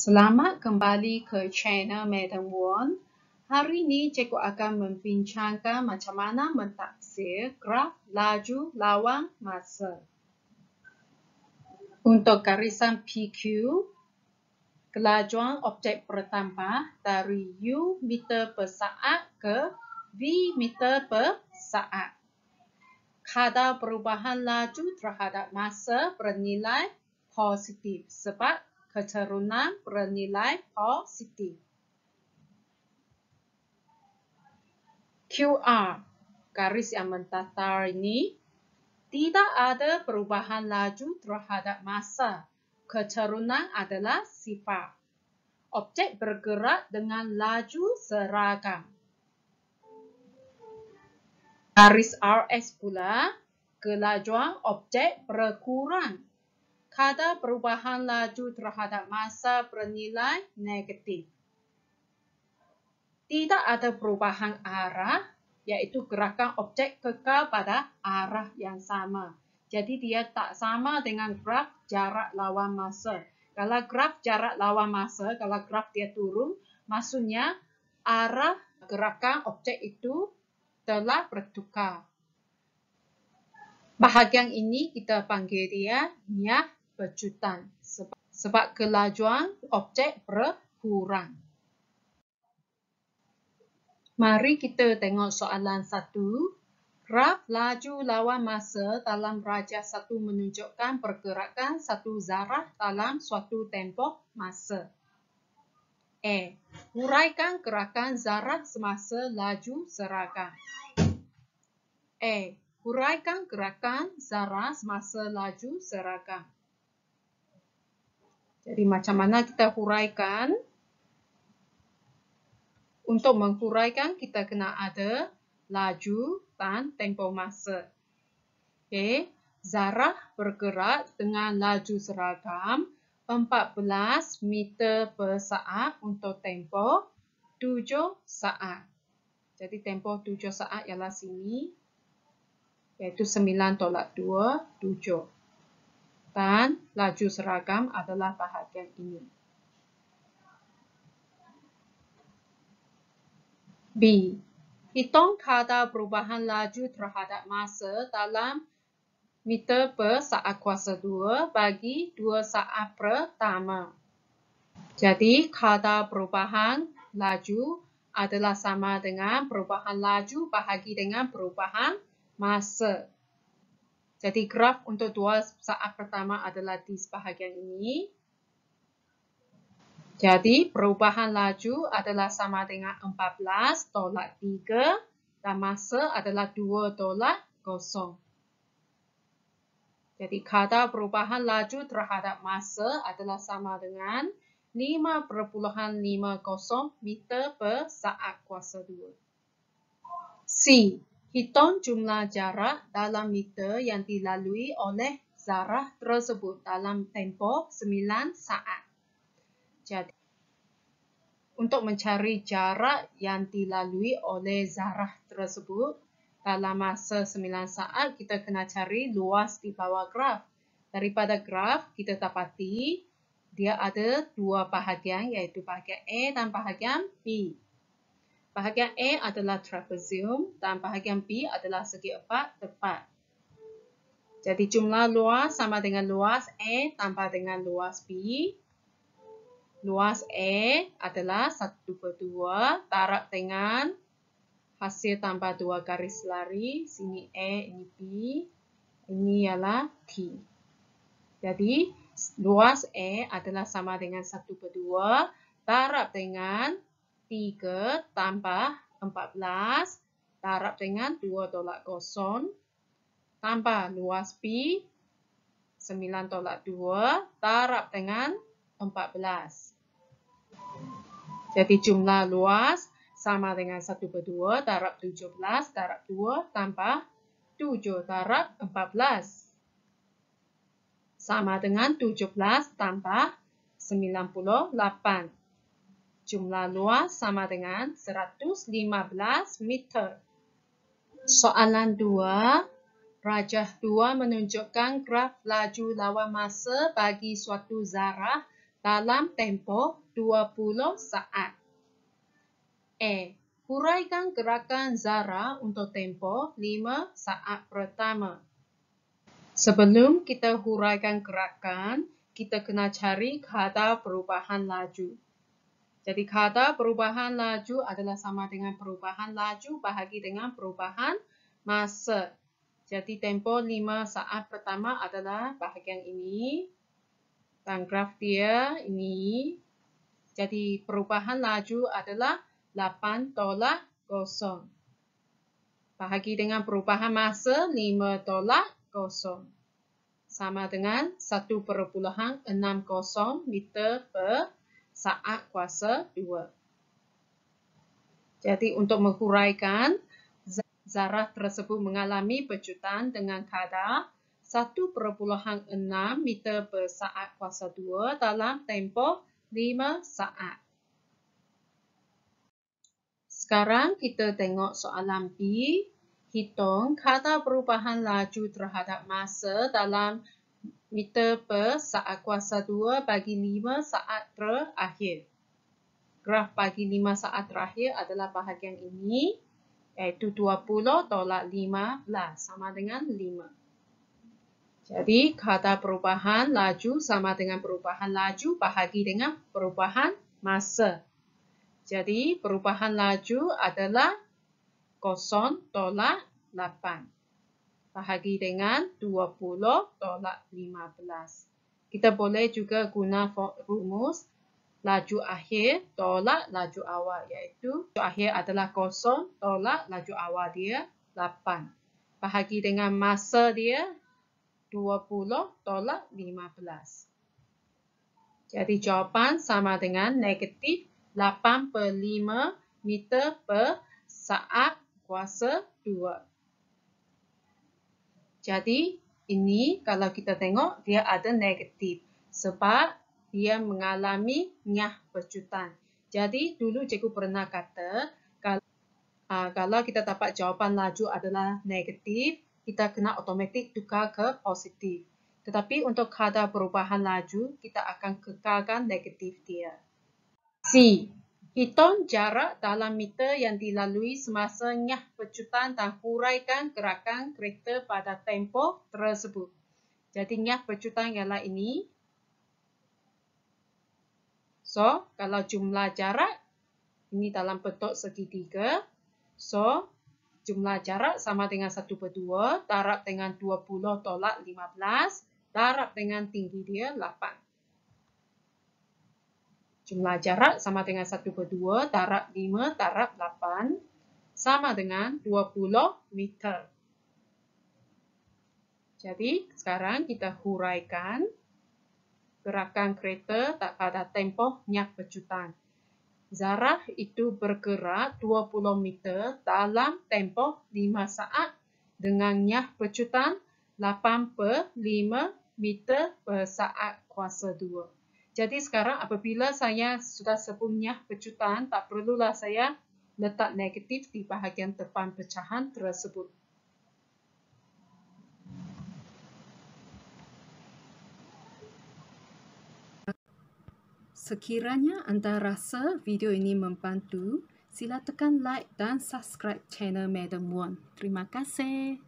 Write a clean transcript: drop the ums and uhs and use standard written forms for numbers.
Selamat kembali ke channel Madam Won. Hari ini cikgu akan membincangkan macam mana mentafsir graf laju lawan masa. Untuk garisan PQ, kelajuan objek bertambah dari U meter per saat ke V meter per saat. Kadar perubahan laju terhadap masa bernilai positif sebab keturunan bernilai positif. QR, garis yang mendatar ini, tidak ada perubahan laju terhadap masa. Keturunan adalah sifar. Objek bergerak dengan laju seragam. Garis RS pula, kelajuan objek berkurang. Kadar perubahan laju terhadap masa bernilai negatif. Tidak ada perubahan arah, iaitu gerakan objek kekal pada arah yang sama. Jadi dia tak sama dengan graf jarak lawan masa. Kalau graf jarak lawan masa, kalau graf dia turun, maksudnya arah gerakan objek itu telah bertukar. Bahagian ini kita panggil dia niah pecutan sebab kelajuan objek berkurang. Mari kita tengok soalan 1. Graf laju lawan masa dalam rajah 1 menunjukkan pergerakan satu zarah dalam suatu tempoh masa. A. Huraikan gerakan zarah semasa laju seragam. A. Huraikan gerakan zarah semasa laju seragam. Jadi macam mana kita huraikan? Untuk menghuraikan, kita kena ada laju dan tempoh masa. Okay. Zarah bergerak dengan laju seragam 14 meter per saat untuk tempoh 7 saat. Jadi tempoh 7 saat ialah sini, iaitu 9.27. Dan laju seragam adalah bahagian ini. B. Hitung kadar perubahan laju terhadap masa dalam meter per saat kuasa 2 bagi 2 saat pertama. Jadi, kadar perubahan laju adalah sama dengan perubahan laju bahagi dengan perubahan masa. Jadi, graf untuk 2 saat pertama adalah di sebahagian ini. Jadi, perubahan laju adalah sama dengan 14.3 dan masa adalah 2.0. Jadi, kadar perubahan laju terhadap masa adalah sama dengan 5.50 meter per saat kuasa 2. C. Hitung jumlah jarak dalam meter yang dilalui oleh zarah tersebut dalam tempoh 9 saat. Jadi, untuk mencari jarak yang dilalui oleh zarah tersebut dalam masa 9 saat, kita kena cari luas di bawah graf. Daripada graf, kita dapati dia ada dua bahagian, iaitu bahagian A dan bahagian B. Bahagian A adalah trapezium dan bahagian B adalah segi empat tepat. Jadi jumlah luas sama dengan luas A tambah dengan luas B. Luas A adalah 1/2 darab dengan hasil tambah 2 garis lari. Sini A, ini B. Ini ialah T. Jadi, luas A adalah sama dengan 1/2 darab dengan 3 tambah 14 darab dengan 2.0 tambah luas B 9.2 darab dengan 14. Jadi jumlah luas sama dengan 1/2 darab 17 darab 2 tambah 7 darab 14. Sama dengan 17 tambah 98. Jumlah luas sama dengan 115 meter. Soalan 2. Rajah 2 menunjukkan graf laju lawan masa bagi suatu zarah dalam tempoh 20 saat. Huraikan gerakan Zara untuk tempoh 5 saat pertama. Sebelum kita huraikan gerakan, kita kena cari kadar perubahan laju. Jadi kadar perubahan laju adalah sama dengan perubahan laju bahagi dengan perubahan masa. Jadi tempoh 5 saat pertama adalah bahagian ini. Dan graf dia ini. Jadi perubahan laju adalah 8 tolak 0. Bahagi dengan perubahan masa 5 tolak 0. Sama dengan 1,60 meter per saat kuasa 2. Jadi untuk menghuraikan, zarah tersebut mengalami pecutan dengan kadar 1,6 meter per saat kuasa 2 dalam tempoh 5 saat. Sekarang kita tengok soalan B. Hitung kadar perubahan laju terhadap masa dalam meter per saat kuasa 2 bagi 5 saat terakhir. Graf bagi 5 saat terakhir adalah bahagian ini, iaitu 20 tolak 15 sama dengan 5. Jadi kadar perubahan laju sama dengan perubahan laju bahagi dengan perubahan masa. Jadi perubahan laju adalah 0 tolak 8. Bahagi dengan 20 tolak 15. Kita boleh juga guna rumus laju akhir tolak laju awal, iaitu laju akhir adalah 0 tolak laju awal dia 8. Bahagi dengan masa dia 20 tolak 15. Jadi jawapan sama dengan negatif 8/5 meter per saat kuasa 2. Jadi ini kalau kita tengok dia ada negatif sebab dia mengalami nyah pecutan. Jadi dulu cikgu pernah kata kalau kita dapat jawapan laju adalah negatif, kita kena automatik tukar ke positif. Tetapi untuk kadar perubahan laju, kita akan kekalkan negatif dia. C. Hitung jarak dalam meter yang dilalui semasa nyah pecutan dan huraikan gerakan kereta pada tempoh tersebut. Jadi nyah pecutan ialah ini. So, kalau jumlah jarak, ini dalam bentuk segitiga. So, jumlah jarak sama dengan 1/2, darab dengan 20 tolak 15, darab dengan tinggi dia 8. Jumlah jarak sama dengan 1/2, darab 5, darab 8, sama dengan 20 meter. Jadi, sekarang kita huraikan gerakan kereta pada tempoh nyah pecutan. Zarah itu bergerak 20 meter dalam tempoh 5 saat dengan nyah pecutan 8/5 meter per saat kuasa 2. Jadi sekarang apabila saya sudah sebut nyah pecutan, tak perlulah saya letak negatif di bahagian depan pecahan tersebut. Sekiranya anda rasa video ini membantu, sila tekan like dan subscribe channel Madam Wan. Terima kasih.